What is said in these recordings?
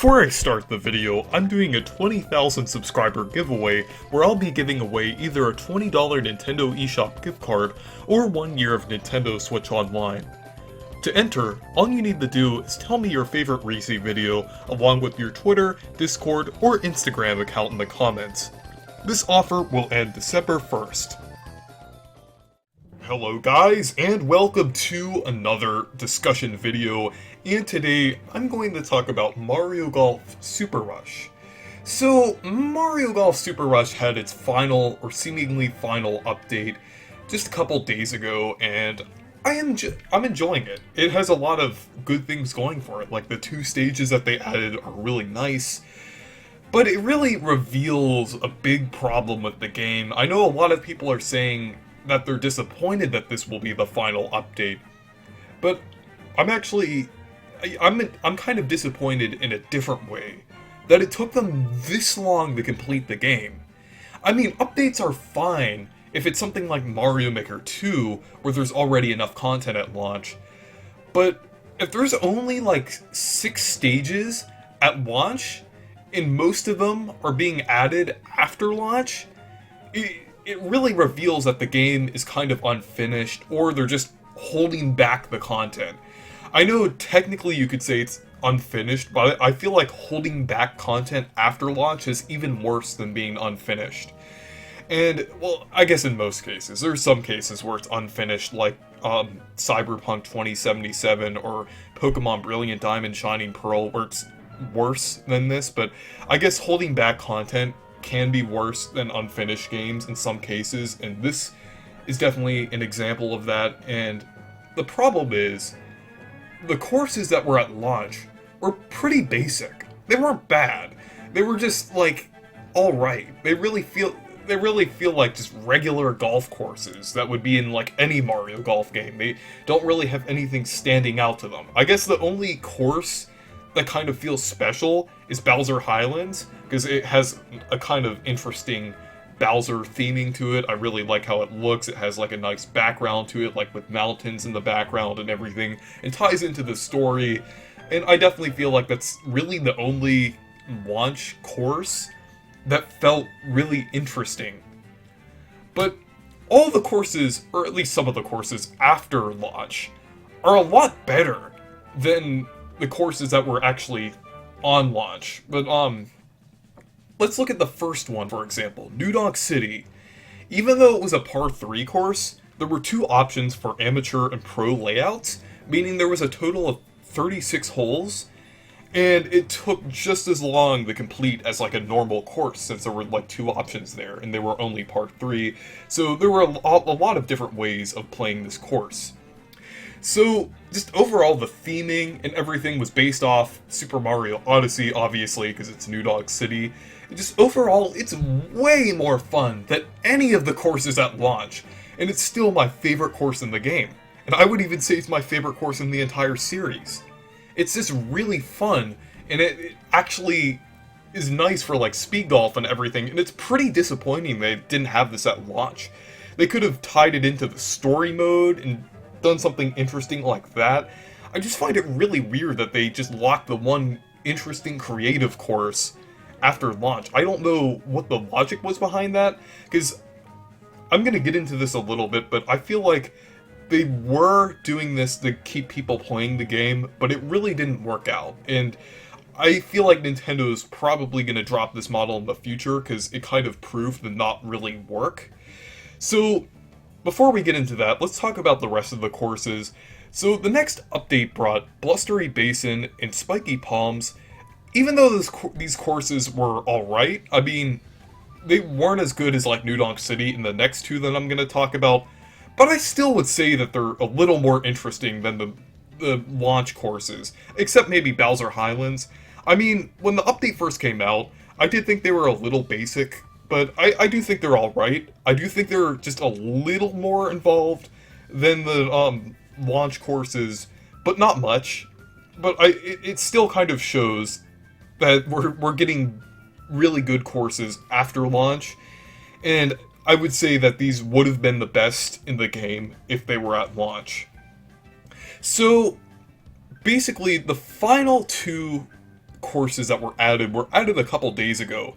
Before I start the video, I'm doing a 20,000 subscriber giveaway where I'll be giving away either a $20 Nintendo eShop gift card or 1 year of Nintendo Switch Online. To enter, all you need to do is tell me your favorite Reese video along with your Twitter, Discord, or Instagram account in the comments. This offer will end December 1st. Hello guys, and welcome to another discussion video, and today I'm going to talk about Mario Golf Super Rush. So, Mario Golf Super Rush had its final, or seemingly final, update just a couple days ago, and I'm enjoying it. It has a lot of good things going for it, like the 2 stages that they added are really nice, but it really reveals a big problem with the game. I know a lot of people are saying that they're disappointed that this will be the final update, but I'm kind of disappointed in a different way, that it took them this long to complete the game. I mean, updates are fine if it's something like Mario Maker 2, where there's already enough content at launch, but if there's only like 6 stages at launch, and most of them are being added after launch, it really reveals that the game is kind of unfinished, or they're just holding back the content. I know technically you could say it's unfinished, but I feel like holding back content after launch is even worse than being unfinished. And, well, I guess in most cases. There's some cases where it's unfinished, like Cyberpunk 2077 or Pokemon Brilliant Diamond Shining Pearl, where it's worse than this, but I guess holding back content can be worse than unfinished games in some cases, and this is definitely an example of that. And the problem is, the courses that were at launch were pretty basic. They weren't bad. They were just, like, alright. They really feel like just regular golf courses that would be in, like, any Mario Golf game. They don't really have anything standing out to them. I guess the only course that kind of feels special is Bowser Highlands, because it has a kind of interesting Bowser theming to it. I really like how it looks. It has like a nice background to it, like with mountains in the background and everything, and ties into the story. And I definitely feel like that's really the only launch course that felt really interesting. But all the courses, or at least some of the courses after launch, are a lot better than the courses that were actually on launch. But let's look at the first one, for example, New Donk City. Even though it was a par 3 course, there were 2 options for amateur and pro layouts, meaning there was a total of 36 holes, and it took just as long to complete as like a normal course, since there were like 2 options there, and they were only par 3, so there were a lot of different ways of playing this course. So, just overall, the theming and everything was based off Super Mario Odyssey, obviously, because it's New Donk City. And just overall, it's way more fun than any of the courses at launch, and it's still my favorite course in the game. And I would even say it's my favorite course in the entire series. It's just really fun, and it actually is nice for like speed golf and everything, and it's pretty disappointing they didn't have this at launch. They could have tied it into the story mode and done something interesting like that. I just find it really weird that they just locked the one interesting creative course after launch. I don't know what the logic was behind that, because I'm going to get into this a little bit, but I feel like they were doing this to keep people playing the game, but it really didn't work out. And I feel like Nintendo's probably going to drop this model in the future, because it kind of proved to not really work. So, before we get into that, let's talk about the rest of the courses. So the next update brought Blustery, Basin, and Spiky Palms. Even though these courses were alright, I mean, they weren't as good as like New Donk City and the next 2 that I'm going to talk about, but I still would say that they're a little more interesting than the launch courses, except maybe Bowser Highlands. I mean, when the update first came out, I did think they were a little basic, but I do think they're alright. I do think they're just a little more involved than the launch courses, but not much. But it still kind of shows that we're getting really good courses after launch, and I would say that these would have been the best in the game if they were at launch. So, basically, the final 2 courses that were added a couple days ago.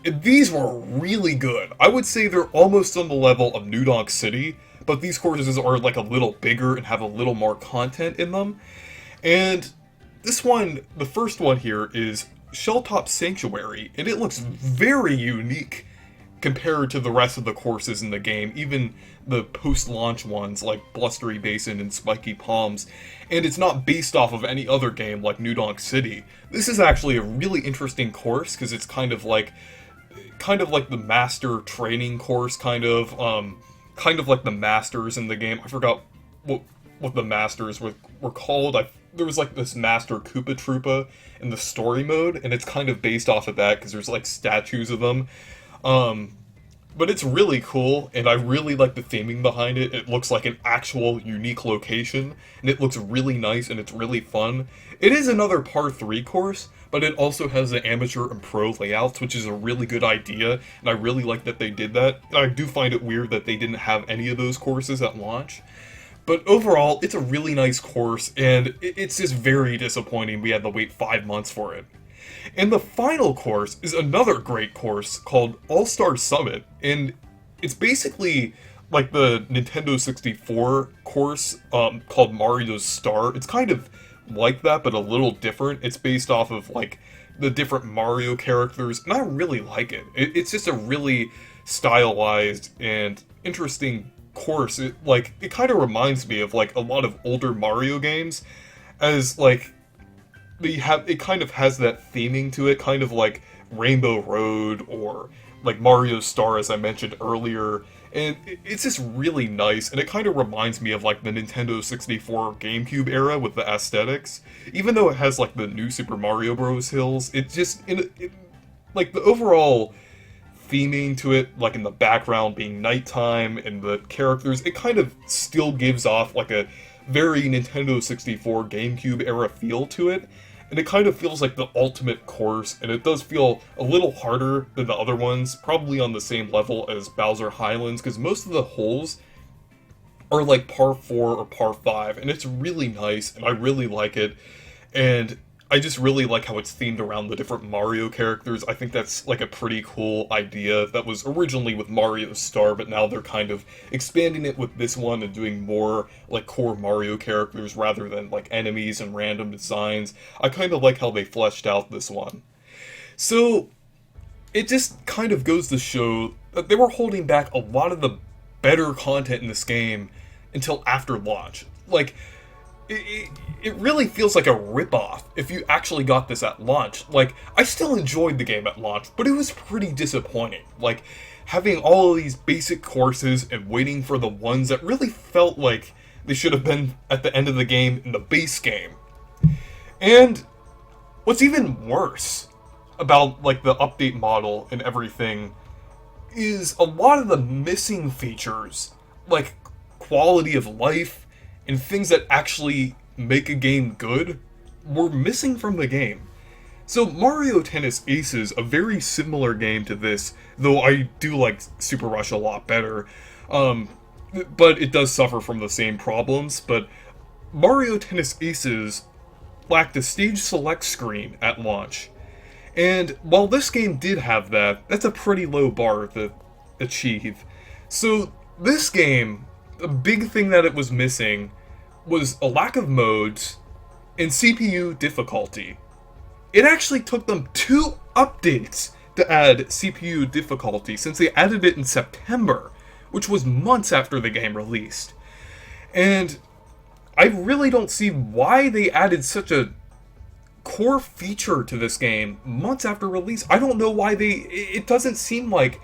And these were really good. I would say they're almost on the level of New Donk City, but these courses are like a little bigger and have a little more content in them. And this one, the first one here, is Shelltop Sanctuary, and it looks very unique compared to the rest of the courses in the game, even the post-launch ones like Blustery Basin and Spiky Palms, and it's not based off of any other game like New Donk City. This is actually a really interesting course because it's kind of like the master training course, kind of like the masters in the game. I forgot what the masters were called. There was like this Master Koopa Troopa in the story mode, and it's kind of based off of that because there's like statues of them. But it's really cool, and I really like the theming behind it. It looks like an actual unique location, and it looks really nice, and it's really fun. It is another par 3 course, but it also has the amateur and pro layouts, which is a really good idea, and I really like that they did that. And I do find it weird that they didn't have any of those courses at launch. But overall, it's a really nice course, and it's just very disappointing we had to wait 5 months for it. And the final course is another great course called All-Star Summit, and it's basically like the Nintendo 64 course called Mario's Star. It's kind of like that, but a little different. It's based off of like the different Mario characters, and I really like it. It's just a really stylized and interesting course. It kind of reminds me of like a lot of older Mario games, as like it kind of has that theming to it, kind of like Rainbow Road or like Mario's Star, as I mentioned earlier. And it's just really nice, and it kind of reminds me of like the Nintendo 64 GameCube era with the aesthetics. Even though it has like the new Super Mario Bros. Hills, it just, like the overall theming to it, like in the background being nighttime and the characters, it kind of still gives off like a very Nintendo 64 GameCube era feel to it. And it kind of feels like the ultimate course, and it does feel a little harder than the other ones, probably on the same level as Bowser Highlands, because most of the holes are like par 4 or par 5, and it's really nice, and I really like it, and I just really like how it's themed around the different Mario characters. I think that's like a pretty cool idea that was originally with Mario's Star, but now they're kind of expanding it with this one and doing more like core Mario characters rather than like enemies and random designs. I kind of like how they fleshed out this one. So it just kind of goes to show that they were holding back a lot of the better content in this game until after launch. Like, it really feels like a ripoff if you actually got this at launch. Like, I still enjoyed the game at launch, but it was pretty disappointing. Like, having all of these basic courses and waiting for the ones that really felt like they should have been at the end of the game in the base game. And what's even worse about, like, the update model and everything is a lot of the missing features, like quality of life and things that actually make a game good, were missing from the game. So Mario Tennis Aces, a very similar game to this, though I do like Super Rush a lot better, but it does suffer from the same problems. But Mario Tennis Aces lacked a stage select screen at launch. And while this game did have that, that's a pretty low bar to achieve. So this game, the big thing that it was missing was a lack of modes and CPU difficulty. It actually took them 2 updates to add CPU difficulty, since they added it in September, which was months after the game released. And I really don't see why they added such a core feature to this game months after release. I don't know why it doesn't seem like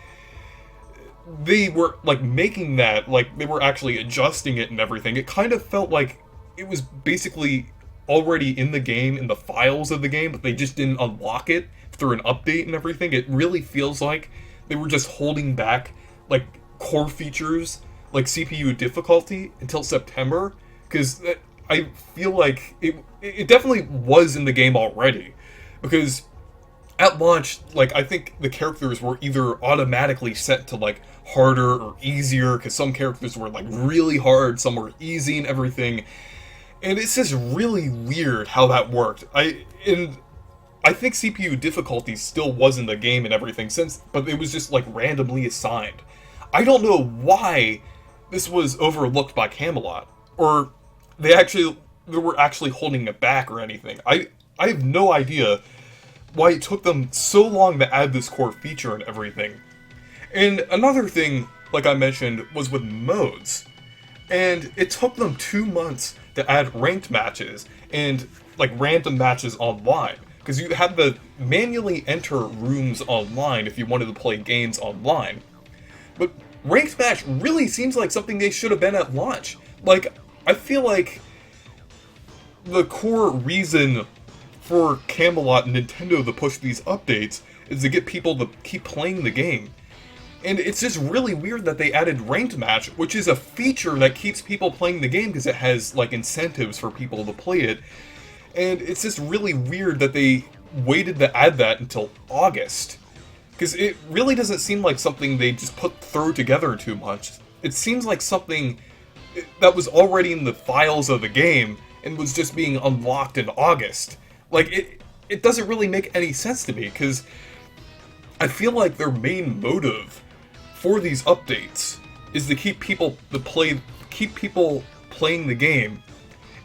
they were like making that, like they were actually adjusting it and everything. It kind of felt like it was basically already in the game, in the files of the game, but they just didn't unlock it through an update and everything. It really feels like they were just holding back like core features like CPU difficulty until September, because I feel like it definitely was in the game already, because at launch, like, I think the characters were either automatically set to, like, harder or easier, because some characters were, like, really hard, some were easy and everything. And it's just really weird how that worked. I I think CPU difficulty still was in the game and everything since, but it was just like randomly assigned. I don't know why this was overlooked by Camelot, or they were actually holding it back or anything. I have no idea why it took them so long to add this core feature and everything. And another thing, like I mentioned, was with modes. And it took them 2 months to add ranked matches and like random matches online. Because you had to manually enter rooms online if you wanted to play games online. But ranked match really seems like something they should have been at launch. Like, I feel like the core reason for Camelot and Nintendo to push these updates is to get people to keep playing the game. And it's just really weird that they added ranked match, which is a feature that keeps people playing the game because it has like incentives for people to play it. And it's just really weird that they waited to add that until August. Because it really doesn't seem like something they just throw together too much. It seems like something that was already in the files of the game and was just being unlocked in August. Like, it doesn't really make any sense to me, because I feel like their main motive for these updates is to keep people playing the game.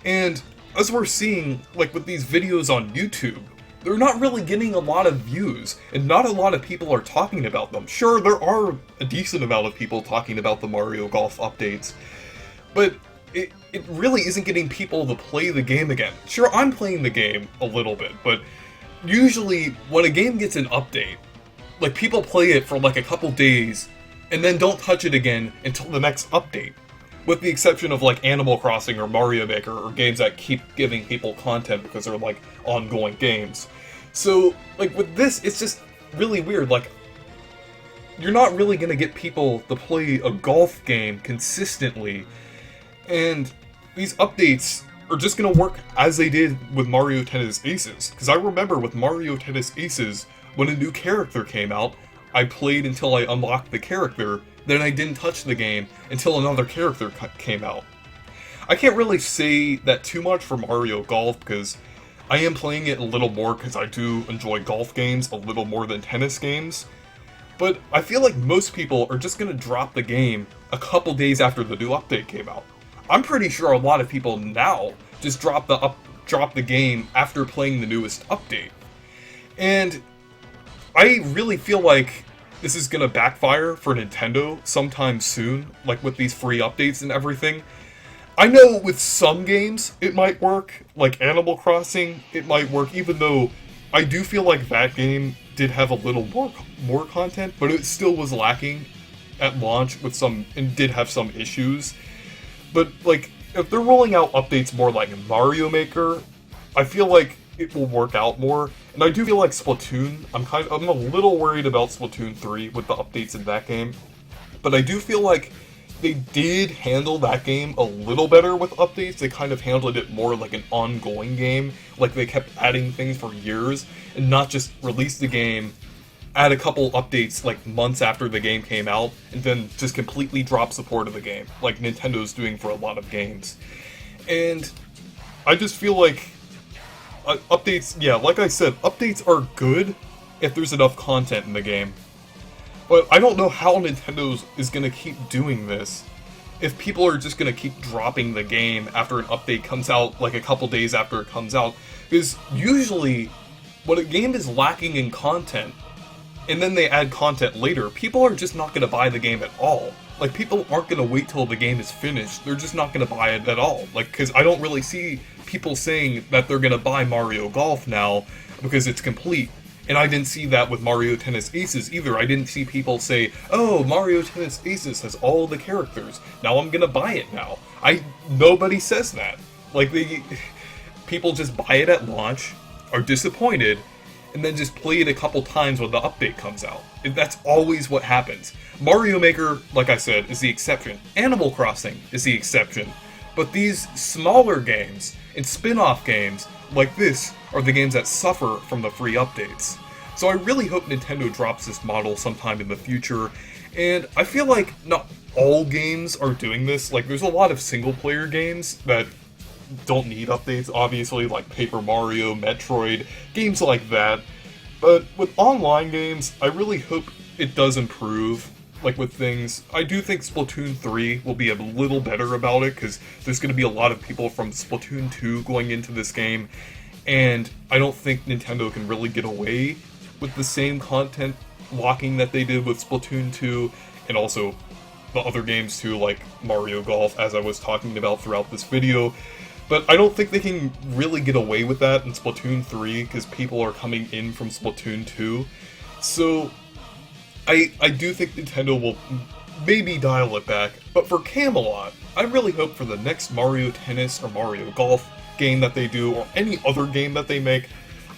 And as we're seeing, like with these videos on YouTube, they're not really getting a lot of views, and not a lot of people are talking about them. Sure, there are a decent amount of people talking about the Mario Golf updates, but it really isn't getting people to play the game again. Sure, I'm playing the game a little bit, but usually when a game gets an update, like people play it for like a couple days, and then don't touch it again until the next update. With the exception of like Animal Crossing or Mario Maker, or games that keep giving people content because they're like ongoing games. So, like with this, it's just really weird. Like, you're not really gonna get people to play a golf game consistently, and these updates are just gonna work as they did with Mario Tennis Aces. Because I remember with Mario Tennis Aces, when a new character came out, I played until I unlocked the character, then I didn't touch the game until another character came out. I can't really say that too much for Mario Golf, because I am playing it a little more because I do enjoy golf games a little more than tennis games. But I feel like most people are just going to drop the game a couple days after the new update came out. I'm pretty sure a lot of people now just drop the game after playing the newest update. And I really feel like this is gonna backfire for Nintendo sometime soon, like with these free updates and everything. I know with some games it might work, like Animal Crossing, it might work, even though I do feel like that game did have a little more content, but it still was lacking at launch and did have some issues. But like, if they're rolling out updates more like Mario Maker, I feel like it will work out more. And I do feel like Splatoon, I'm a little worried about Splatoon 3 with the updates in that game. But I do feel like they did handle that game a little better with updates. They kind of handled it more like an ongoing game. Like they kept adding things for years and not just release the game, add a couple updates like months after the game came out, and then just completely drop support of the game, like Nintendo's doing for a lot of games. And I just feel like updates, yeah, like I said, updates are good if there's enough content in the game. But I don't know how Nintendo is going to keep doing this. If people are just going to keep dropping the game after an update comes out, like a couple days after it comes out. Because usually, when a game is lacking in content, and then they add content later, people are just not going to buy the game at all. Like, people aren't going to wait till the game is finished. They're just not going to buy it at all. Like, because I don't really see people saying that they're going to buy Mario Golf now because it's complete. And I didn't see that with Mario Tennis Aces either. I didn't see people say, oh, Mario Tennis Aces has all the characters. Now I'm going to buy it now. Nobody says that. Like, people just buy it at launch, are disappointed, and then just play it a couple times when the update comes out. That's always what happens. Mario Maker, like I said, is the exception. Animal Crossing is the exception. But these smaller games and spin-off games like this are the games that suffer from the free updates. So I really hope Nintendo drops this model sometime in the future, and I feel like not all games are doing this. Like, there's a lot of single-player games that don't need updates, obviously, like Paper Mario, Metroid, games like that. But with online games, I really hope it does improve. Like with things, I do think Splatoon 3 will be a little better about it, because there's going to be a lot of people from Splatoon 2 going into this game, and I don't think Nintendo can really get away with the same content locking that they did with Splatoon 2, and also the other games too, like Mario Golf, as I was talking about throughout this video. But I don't think they can really get away with that in Splatoon 3, because people are coming in from Splatoon 2. So I do think Nintendo will maybe dial it back, but for Camelot, I really hope for the next Mario Tennis or Mario Golf game that they do, or any other game that they make,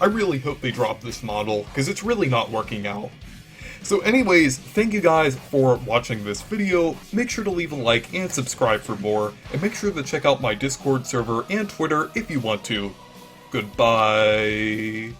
I really hope they drop this model, because it's really not working out. So anyways, thank you guys for watching this video. Make sure to leave a like and subscribe for more, and make sure to check out my Discord server and Twitter if you want to. Goodbye.